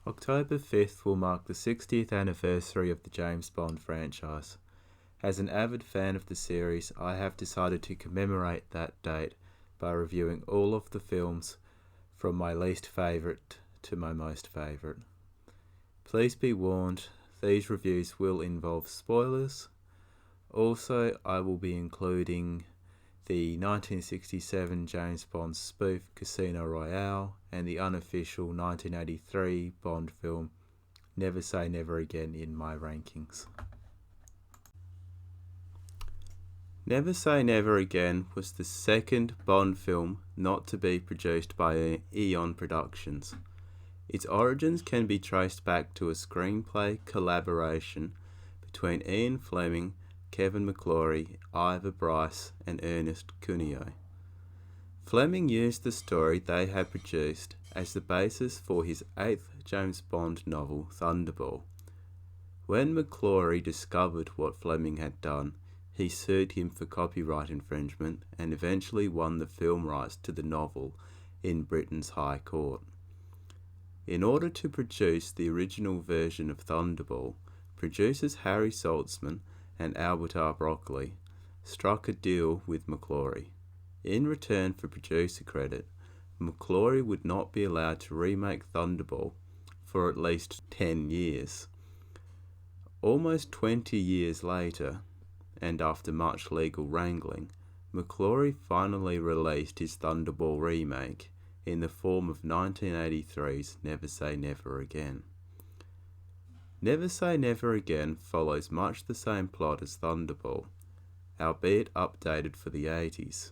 October 5th will mark the 60th anniversary of the James Bond franchise. As an avid fan of the series, I have decided to commemorate that date by reviewing all of the films from my least favourite to my most favourite. Please be warned, these reviews will involve spoilers. Also, I will be including the 1967 James Bond spoof Casino Royale and the unofficial 1983 Bond film Never Say Never Again in my rankings. Never Say Never Again was the second Bond film not to be produced by Eon Productions. Its origins can be traced back to a screenplay collaboration between Ian Fleming, Kevin McClory, Ivor Bryce, and Ernest Cuneo. Fleming used the story they had produced as the basis for his eighth James Bond novel, Thunderball. When McClory discovered what Fleming had done, he sued him for copyright infringement and eventually won the film rights to the novel in Britain's High Court. In order to produce the original version of Thunderball, producers Harry Saltzman and Albert R. Broccoli struck a deal with McClory. In return for producer credit, McClory would not be allowed to remake Thunderball for at least 10 years. Almost 20 years later, and after much legal wrangling, McClory finally released his Thunderball remake in the form of 1983's Never Say Never Again. Never Say Never Again follows much the same plot as Thunderball, albeit updated for the 80s.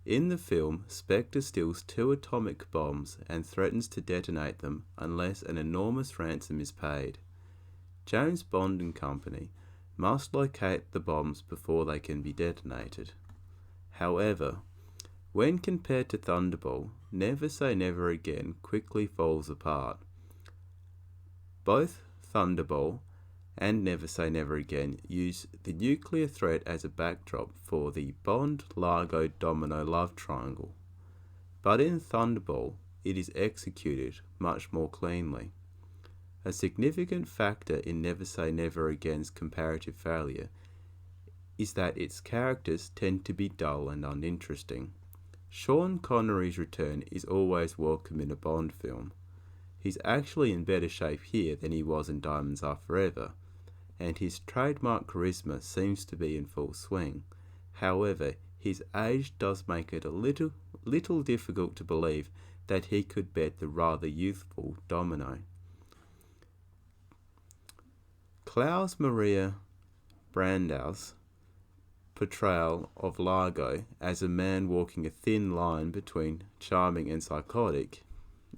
In the film, Spectre steals 2 atomic bombs and threatens to detonate them unless an enormous ransom is paid. James Bond and company must locate the bombs before they can be detonated. However, when compared to Thunderball, Never Say Never Again quickly falls apart. Both Thunderball and Never Say Never Again use the nuclear threat as a backdrop for the Bond-Largo-Domino love triangle. But in Thunderball, it is executed much more cleanly. A significant factor in Never Say Never Again's comparative failure is that its characters tend to be dull and uninteresting. Sean Connery's return is always welcome in a Bond film. He's actually in better shape here than he was in Diamonds Are Forever, and his trademark charisma seems to be in full swing. However, his age does make it a little difficult to believe that he could bet the rather youthful Domino. Klaus Maria Brandau's portrayal of Largo as a man walking a thin line between charming and psychotic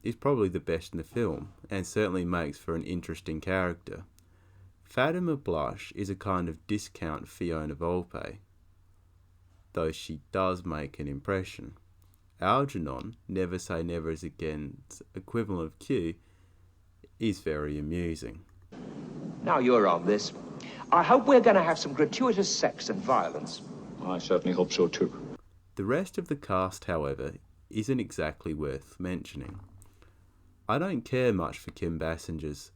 is probably the best in the film, and certainly makes for an interesting character. Fatima Blush is a kind of discount Fiona Volpe, though she does make an impression. Algernon, Never Say Never Again's equivalent of Q, is very amusing. Now you're on this. I hope we're going to have some gratuitous sex and violence. I certainly hope so too. The rest of the cast, however, isn't exactly worth mentioning. I don't care much for Kim Basinger's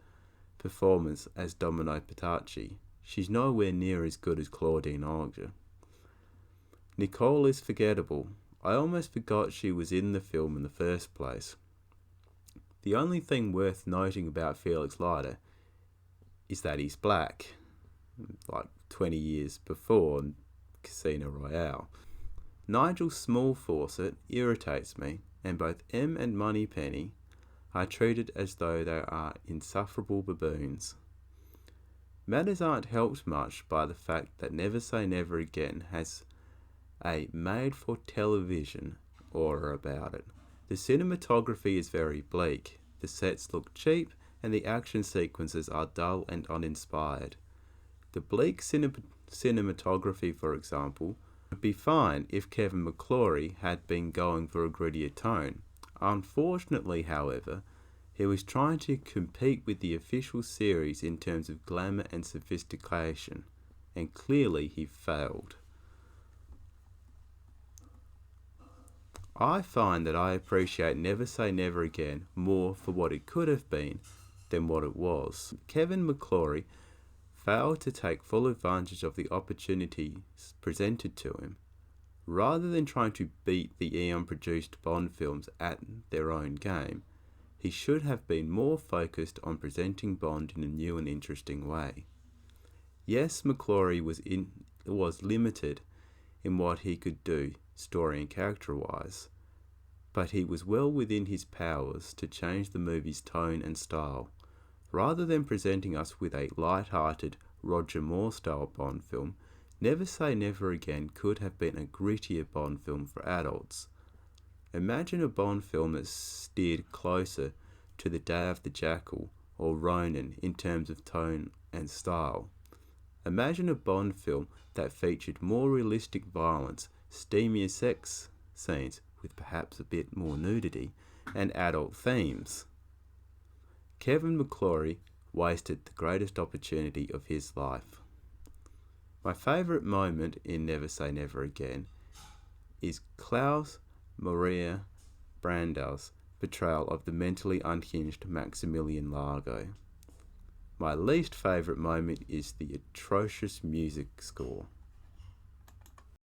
performance as Domino Patacci. She's nowhere near as good as Claudine Auger. Nicole is forgettable. I almost forgot she was in the film in the first place. The only thing worth noting about Felix Leiter is that he's black, like 20 years before Casino Royale. Nigel Small-Fawcett irritates me, and both M and Moneypenny are treated as though they are insufferable baboons. Matters aren't helped much by the fact that Never Say Never Again has a made-for-television aura about it. The cinematography is very bleak, the sets look cheap, and the action sequences are dull and uninspired. The bleak cinematography, for example, would be fine if Kevin McClory had been going for a grittier tone. Unfortunately, however, he was trying to compete with the official series in terms of glamour and sophistication, and clearly he failed. I find that I appreciate Never Say Never Again more for what it could have been than what it was. Kevin McClory failed to take full advantage of the opportunities presented to him. Rather than trying to beat the Eon-produced Bond films at their own game, he should have been more focused on presenting Bond in a new and interesting way. Yes, McClory was limited in what he could do, story and character-wise, but he was well within his powers to change the movie's tone and style. Rather than presenting us with a light-hearted Roger Moore-style Bond film, Never Say Never Again could have been a grittier Bond film for adults. Imagine a Bond film that steered closer to The Day of the Jackal or Ronin in terms of tone and style. Imagine a Bond film that featured more realistic violence, steamier sex scenes with perhaps a bit more nudity, and adult themes. Kevin McClory wasted the greatest opportunity of his life. My favourite moment in Never Say Never Again is Klaus Maria Brandau's portrayal of the mentally unhinged Maximilian Largo. My least favourite moment is the atrocious music score.